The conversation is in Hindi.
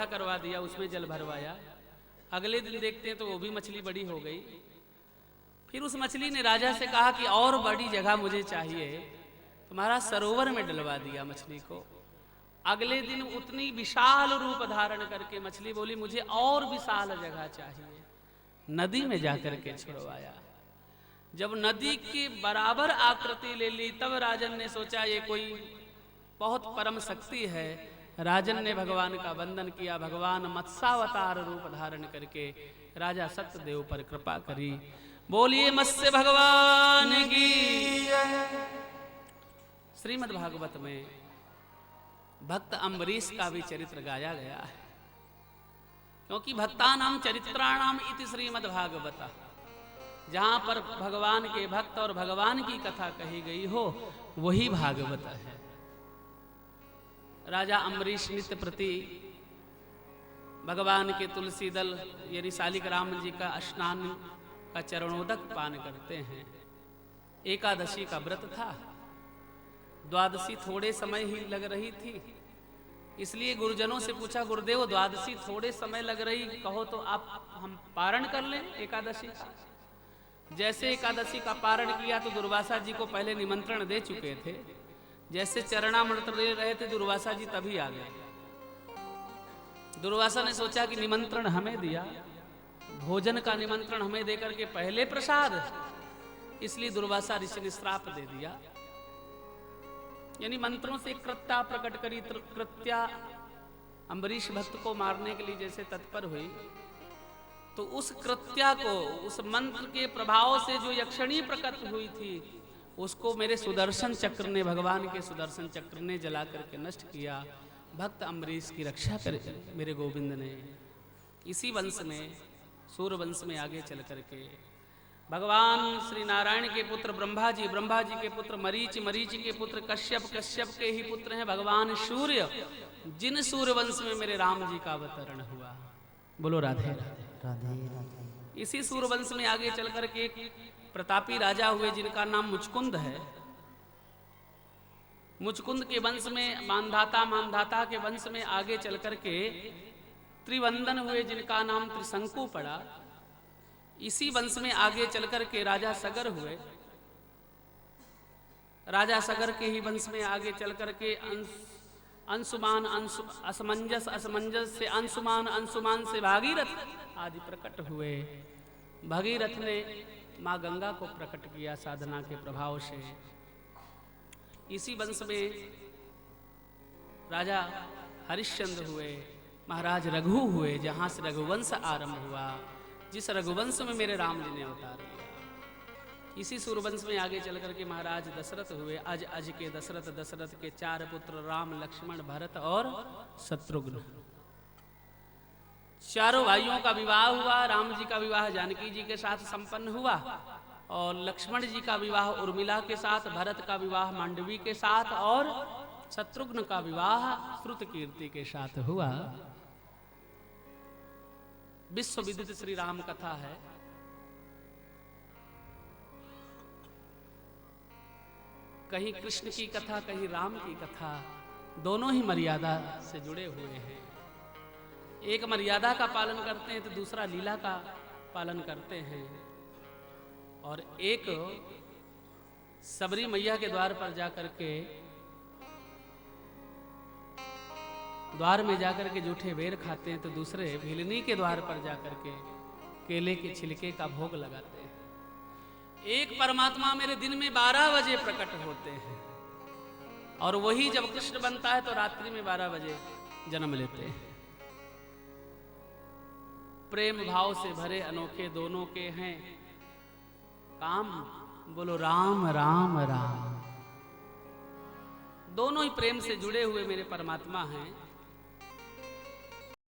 करवा दिया, उसमें जल भरवाया। अगले दिन देखते हैं तो वो भी मछली बड़ी हो गई। फिर उस मछली ने राजा से कहा कि और बड़ी जगह मुझे चाहिए, तो महाराज सरोवर में डलवा दिया मछली को। अगले दिन उतनी विशाल रूप धारण करके मछली बोली मुझे और विशाल जगह चाहिए, नदी में जाकर के छुड़वाया। जब नदी की बराबर आकृति ले ली तब राजन ने सोचा ये कोई बहुत परम शक्ति है। राजन ने भगवान का वंदन किया। भगवान मत्स्यावतार रूप धारण करके राजा सत्यदेव पर कृपा करी। बोलिए मत्स्य भगवान की। श्रीमद् भागवत में भक्त अम्बरीश का भी चरित्र गाया गया है, क्योंकि भक्तानाम चरित्राणाम इति श्रीमद् भागवत, जहां पर भगवान के भक्त और भगवान की कथा कही गई हो वही भागवत है। राजा अम्बरीश नित्य प्रति भगवान के तुलसी दल यानी शालिक राम जी का स्नान का चरणोदक पान करते हैं। एकादशी का व्रत था, द्वादशी थोड़े समय ही लग रही थी, इसलिए गुरुजनों से पूछा गुरुदेव द्वादशी थोड़े समय लग रही, कहो तो आप हम पारण कर लें एकादशी का। जैसे एकादशी का पारण किया तो दुर्वासा जी को पहले निमंत्रण दे चुके थे। जैसे चरणामृत ले रहे थे दुर्वासा जी तभी आ गए। दुर्वासा ने सोचा कि निमंत्रण हमें दिया, भोजन का निमंत्रण हमें देकर के पहले प्रसाद, इसलिए दुर्वासा ऋषि ने श्राप दे दिया। यानी मंत्रों से कृत्या प्रकट करी। कृत्या अम्बरीश भक्त को मारने के लिए जैसे तत्पर हुई, तो उस कृत्या को, उस मंत्र के प्रभाव से जो यक्षिणी प्रकट हुई थी, उसको मेरे सुदर्शन चक्र ने, भगवान के सुदर्शन चक्र ने जला करके नष्ट किया। भक्त अम्बरीश की रक्षा कर मेरे गोविंद ने। इसी वंश में, सूर्य वंश में आगे चल करके भगवान श्री नारायण के पुत्र ब्रह्मा जी, ब्रह्मा जी के पुत्र मरीच, मरीच के पुत्र कश्यप, कश्यप के ही पुत्र हैं भगवान सूर्य, जिन सूर्य वंश में मेरे राम जी का अवतरण हुआ। बोलो राधे राधे राधे। इसी सूर्य वंश में आगे चल करके एक प्रतापी राजा हुए जिनका नाम मुचकुंद है। मुचकुंद के वंश में मानधाता, मानधाता के वंश में आगे चल करके त्रिवंदन हुए जिनका नाम त्रिशंकु पड़ा। इसी वंश में आगे चल करके राजा सगर हुए। राजा सगर के ही वंश में आगे चल करके अंशुमान, असमंजस, असमंजस से अंशुमान, अंशुमान से भागीरथ आदि प्रकट हुए। भागीरथ ने माँ गंगा को प्रकट किया साधना के प्रभाव से। इसी वंश में राजा हरिश्चंद्र हुए, महाराज रघु हुए, जहां से रघुवंश आरंभ हुआ, जिस रघुवंश में मेरे राम जी ने अवतार लिया। इसी सूर्यवंश में आगे चल करके महाराज दशरथ हुए। अज अज के दशरथ, दशरथ के 4 पुत्र राम, लक्ष्मण, भरत और शत्रुघ्न। चारों भाइयों का विवाह हुआ। राम जी का विवाह जानकी जी के साथ संपन्न हुआ और लक्ष्मण जी का विवाह उर्मिला के साथ, भरत का विवाह मांडवी के साथ और शत्रुघ्न का विवाह श्रुतकीर्ति के साथ हुआ। विश्व विदित श्री राम कथा है। कहीं कृष्ण की कथा, कहीं राम की कथा, दोनों ही मर्यादा से जुड़े हुए हैं। एक मर्यादा का पालन करते हैं तो दूसरा लीला का पालन करते हैं। और एक सबरी मैया के द्वार पर जाकर के, द्वार में जाकर के जूठे बेर खाते हैं, तो दूसरे भिलनी के द्वार पर जाकर के केले के छिलके का भोग लगाते हैं। एक परमात्मा मेरे दिन में 12 बजे प्रकट होते हैं और वही जब कृष्ण बनता है तो रात्रि में 12 बजे जन्म लेते हैं। प्रेम भाव से भरे अनोखे दोनों के हैं काम। बोलो राम राम राम। दोनों ही प्रेम से जुड़े हुए मेरे परमात्मा हैं।